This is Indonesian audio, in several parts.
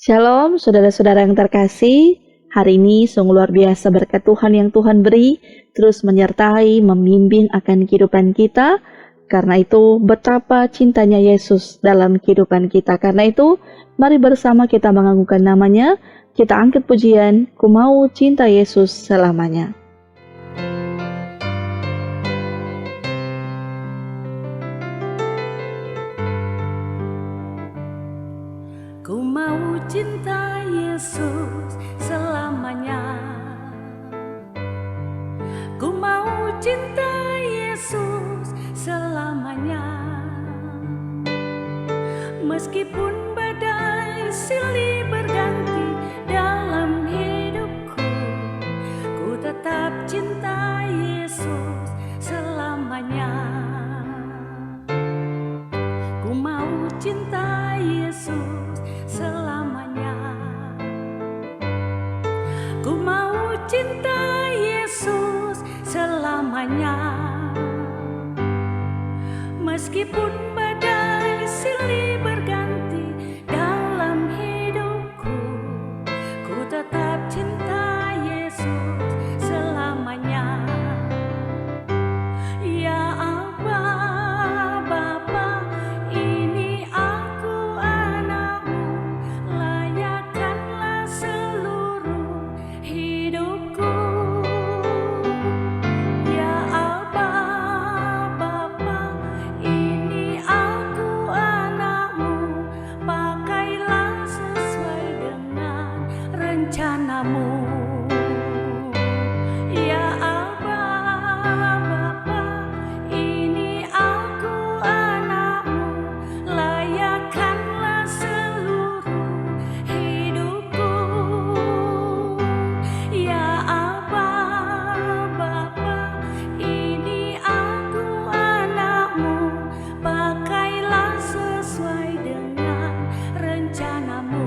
Shalom, saudara-saudara yang terkasih. Hari ini sungguh luar biasa berkat Tuhan yang Tuhan beri, terus menyertai, membimbing akan kehidupan kita. Karena itu, betapa cintanya Yesus dalam kehidupan kita. Karena itu, mari bersama kita mengagungkan namanya, kita angkat pujian, Ku Mau Cinta Yesus Selamanya. Ku mau cinta Yesus selamanya. Ku mau cinta Yesus selamanya. Meskipun badai silih berganti dalam hidupku, ku tetap cinta Yesus selamanya. Ku mau cinta Yesus selamanya. Ku mau cinta Yesus selamanya. Meskipun badai silih berganti dalam hidupku, ku tetap cinta Yesus selamanya. Ya Aba, Bapa, ini aku anakmu, layakkanlah seluruh hidupku. Ya Aba, Bapa, ini aku anakmu, pakailah sesuai dengan rencanamu. Ya Aba, Bapa, ini aku anakmu, layakkanlah seluruh hidupku. Ya Aba, Bapa, ini aku anakmu, pakailah sesuai dengan rencanamu.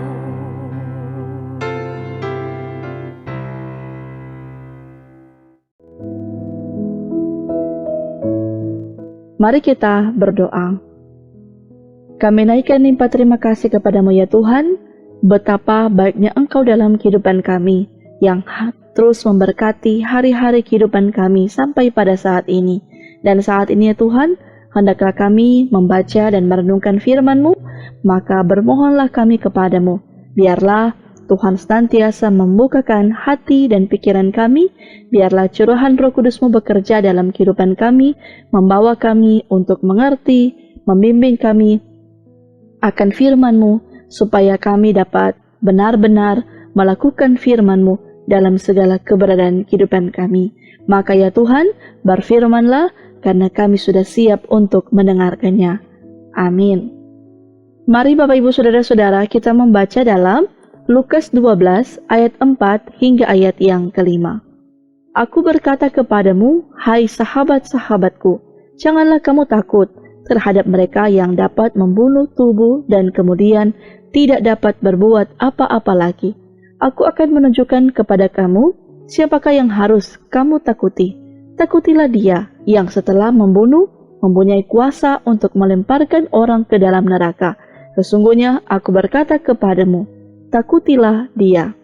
Mari kita berdoa. Kami naikkan limpah terima kasih kepadamu ya Tuhan, betapa baiknya Engkau dalam kehidupan kami, yang terus memberkati hari-hari kehidupan kami sampai pada saat ini. Dan saat ini ya Tuhan, hendaklah kami membaca dan merenungkan firman-Mu, maka bermohonlah kami kepadamu, biarlah Tuhan senantiasa membukakan hati dan pikiran kami, biarlah curahan Roh Kudus-Mu bekerja dalam kehidupan kami, membawa kami untuk mengerti, membimbing kami akan firman-Mu, supaya kami dapat benar-benar melakukan firman-Mu dalam segala keberadaan kehidupan kami. Maka ya Tuhan, berfirmanlah, karena kami sudah siap untuk mendengarkannya. Amin. Mari Bapak Ibu Saudara-saudara, kita membaca dalam Lukas 12 ayat 4 hingga ayat yang kelima. Aku berkata kepadamu, hai sahabat-sahabatku, janganlah kamu takut terhadap mereka yang dapat membunuh tubuh dan kemudian tidak dapat berbuat apa-apa lagi. Aku akan menunjukkan kepada kamu siapakah yang harus kamu takuti. Takutilah dia yang setelah membunuh mempunyai kuasa untuk melemparkan orang ke dalam neraka. Sesungguhnya aku berkata kepadamu, takutilah dia.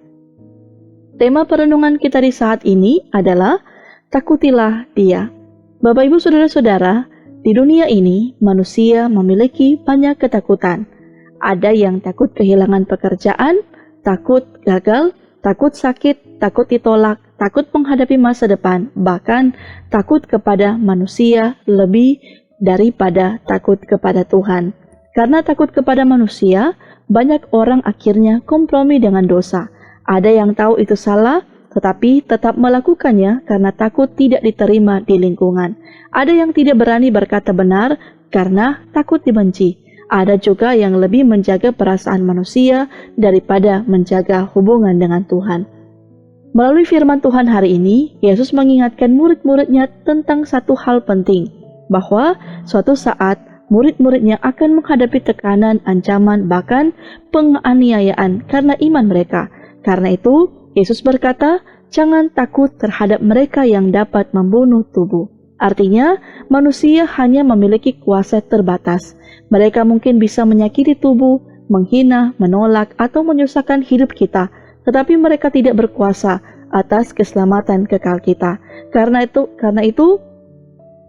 Tema perenungan kita di saat ini adalah takutilah dia. Bapak Ibu Saudara-saudara, di dunia ini manusia memiliki banyak ketakutan. Ada yang takut kehilangan pekerjaan, takut gagal, takut sakit, takut ditolak, takut menghadapi masa depan, bahkan takut kepada manusia lebih daripada takut kepada Tuhan. Karena takut kepada manusia, banyak orang akhirnya kompromi dengan dosa. Ada yang tahu itu salah, tetapi tetap melakukannya karena takut tidak diterima di lingkungan. Ada yang tidak berani berkata benar karena takut dibenci. Ada juga yang lebih menjaga perasaan manusia daripada menjaga hubungan dengan Tuhan. Melalui firman Tuhan hari ini, Yesus mengingatkan murid-muridnya tentang satu hal penting, bahwa suatu saat murid-muridnya akan menghadapi tekanan, ancaman, bahkan penganiayaan karena iman mereka. Karena itu, Yesus berkata, jangan takut terhadap mereka yang dapat membunuh tubuh. Artinya, manusia hanya memiliki kuasa terbatas. Mereka mungkin bisa menyakiti tubuh, menghina, menolak, atau menyusahkan hidup kita, tetapi mereka tidak berkuasa atas keselamatan kekal kita. Karena itu,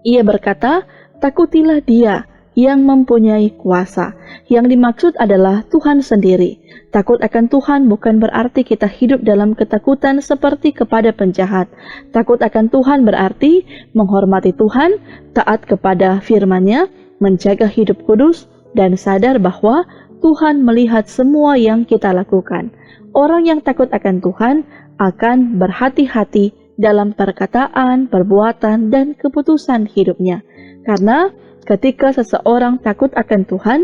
ia berkata, takutilah Dia yang mempunyai kuasa. Yang dimaksud adalah Tuhan sendiri. Takut akan Tuhan bukan berarti kita hidup dalam ketakutan seperti kepada penjahat. Takut akan Tuhan berarti menghormati Tuhan, taat kepada firman-Nya, menjaga hidup kudus, dan sadar bahwa Tuhan melihat semua yang kita lakukan. Orang yang takut akan Tuhan akan berhati-hati dalam perkataan, perbuatan, dan keputusan hidupnya. Karena ketika seseorang takut akan Tuhan,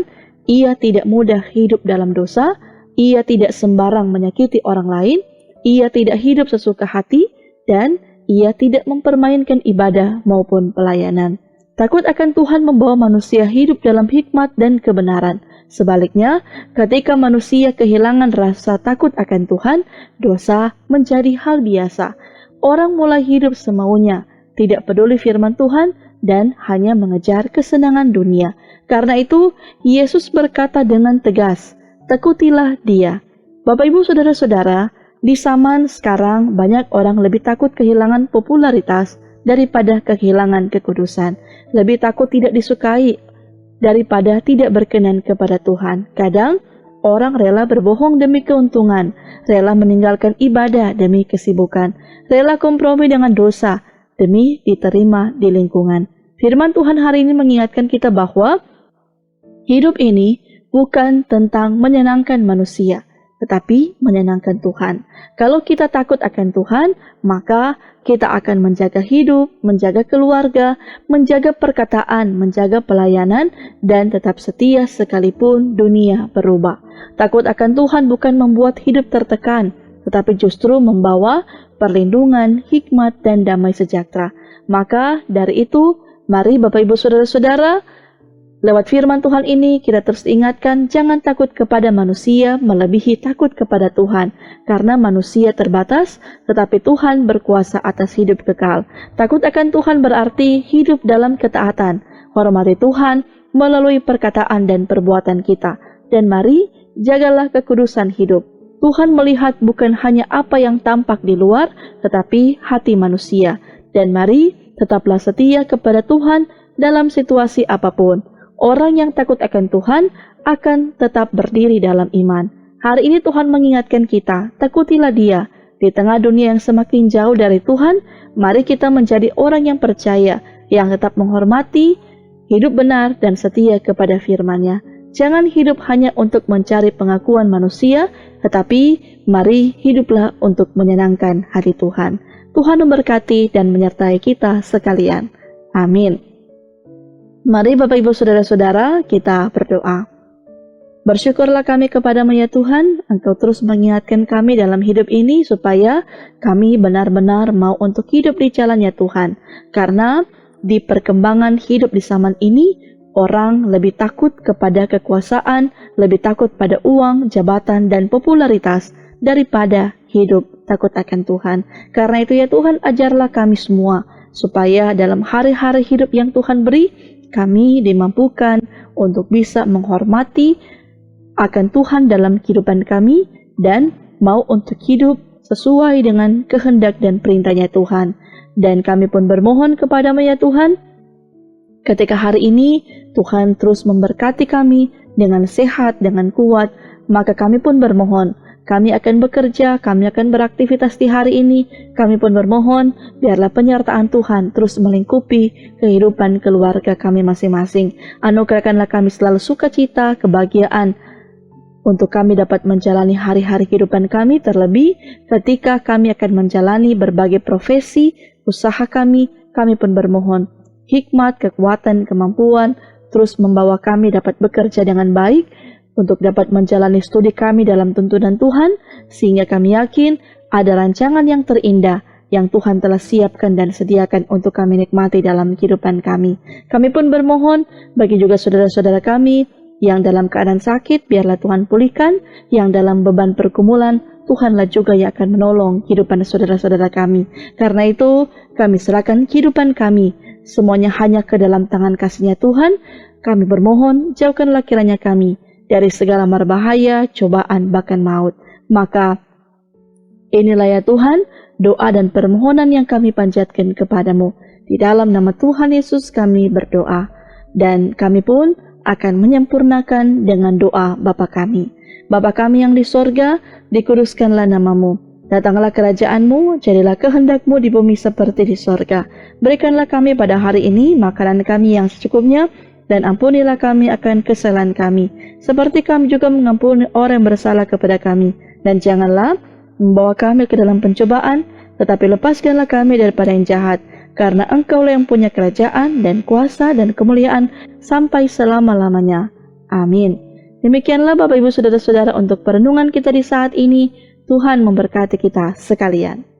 ia tidak mudah hidup dalam dosa, ia tidak sembarang menyakiti orang lain, ia tidak hidup sesuka hati, dan ia tidak mempermainkan ibadah maupun pelayanan. Takut akan Tuhan membawa manusia hidup dalam hikmat dan kebenaran. Sebaliknya, ketika manusia kehilangan rasa takut akan Tuhan, dosa menjadi hal biasa. Orang mulai hidup semaunya, tidak peduli firman Tuhan, dan hanya mengejar kesenangan dunia. Karena itu, Yesus berkata dengan tegas, takutilah Dia. Bapak, Ibu, Saudara-saudara, di zaman sekarang banyak orang lebih takut kehilangan popularitas daripada kehilangan kekudusan. Lebih takut tidak disukai daripada tidak berkenan kepada Tuhan. Kadang, orang rela berbohong demi keuntungan, rela meninggalkan ibadah demi kesibukan, rela kompromi dengan dosa demi diterima di lingkungan. Firman Tuhan hari ini mengingatkan kita bahwa hidup ini bukan tentang menyenangkan manusia, tetapi menyenangkan Tuhan. Kalau kita takut akan Tuhan, maka kita akan menjaga hidup, menjaga keluarga, menjaga perkataan, menjaga pelayanan, dan tetap setia sekalipun dunia berubah. Takut akan Tuhan bukan membuat hidup tertekan, tetapi justru membawa perlindungan, hikmat, dan damai sejahtera. Maka dari itu, mari Bapak Ibu Saudara-saudara, lewat firman Tuhan ini kita terus ingatkan jangan takut kepada manusia melebihi takut kepada Tuhan. Karena manusia terbatas, tetapi Tuhan berkuasa atas hidup kekal. Takut akan Tuhan berarti hidup dalam ketaatan. Hormati Tuhan melalui perkataan dan perbuatan kita. Dan mari jagalah kekudusan hidup. Tuhan melihat bukan hanya apa yang tampak di luar, tetapi hati manusia. Dan mari tetaplah setia kepada Tuhan dalam situasi apapun. Orang yang takut akan Tuhan akan tetap berdiri dalam iman. Hari ini Tuhan mengingatkan kita, takutilah Dia. Di tengah dunia yang semakin jauh dari Tuhan, mari kita menjadi orang yang percaya, yang tetap menghormati, hidup benar dan setia kepada firman-Nya. Jangan hidup hanya untuk mencari pengakuan manusia, tetapi mari hiduplah untuk menyenangkan hati Tuhan. Tuhan memberkati dan menyertai kita sekalian. Amin. Mari Bapak Ibu Saudara-saudara kita berdoa. Bersyukurlah kami kepadamu ya Tuhan, Engkau terus mengingatkan kami dalam hidup ini supaya kami benar-benar mau untuk hidup di jalan-Nya Tuhan. Karena di perkembangan hidup di zaman ini, orang lebih takut kepada kekuasaan, lebih takut pada uang, jabatan, dan popularitas daripada hidup takut akan Tuhan. Karena itu ya Tuhan, ajarlah kami semua supaya dalam hari-hari hidup yang Tuhan beri, kami dimampukan untuk bisa menghormati akan Tuhan dalam kehidupan kami dan mau untuk hidup sesuai dengan kehendak dan perintah-Nya Tuhan. Dan kami pun bermohon kepada-Mu ya Tuhan, ketika hari ini Tuhan terus memberkati kami dengan sehat, dengan kuat, maka kami pun bermohon, kami akan bekerja, kami akan beraktivitas di hari ini, kami pun bermohon, biarlah penyertaan Tuhan terus melingkupi kehidupan keluarga kami masing-masing. Anugerahkanlah kami selalu sukacita, kebahagiaan, untuk kami dapat menjalani hari-hari kehidupan kami, terlebih ketika kami akan menjalani berbagai profesi, usaha kami pun bermohon, hikmat, kekuatan, kemampuan, terus membawa kami dapat bekerja dengan baik, untuk dapat menjalani studi kami dalam tuntunan Tuhan, sehingga kami yakin ada rancangan yang terindah yang Tuhan telah siapkan dan sediakan untuk kami nikmati dalam kehidupan kami. Kami pun bermohon bagi juga saudara-saudara kami yang dalam keadaan sakit, biarlah Tuhan pulihkan, yang dalam beban pergumulan, Tuhanlah juga yang akan menolong kehidupan saudara-saudara kami. Karena itu, kami serahkan kehidupan kami, semuanya hanya ke dalam tangan kasih-Nya Tuhan. Kami bermohon, jauhkanlah kiranya kami dari segala marbahaya, cobaan, bahkan maut. Maka inilah ya Tuhan, doa dan permohonan yang kami panjatkan kepadamu. Di dalam nama Tuhan Yesus kami berdoa. Dan kami pun akan menyempurnakan dengan doa Bapa kami. Bapa kami yang di sorga, dikuduskanlah namamu. Datanglah kerajaanmu, jadilah kehendakmu di bumi seperti di sorga. Berikanlah kami pada hari ini makanan kami yang secukupnya, dan ampunilah kami akan kesalahan kami, seperti kami juga mengampuni orang yang bersalah kepada kami. Dan janganlah membawa kami ke dalam pencobaan, tetapi lepaskanlah kami daripada yang jahat, karena Engkaulah yang punya kerajaan dan kuasa dan kemuliaan sampai selama-lamanya. Amin. Demikianlah Bapak Ibu Saudara-saudara untuk perenungan kita di saat ini. Tuhan memberkati kita sekalian.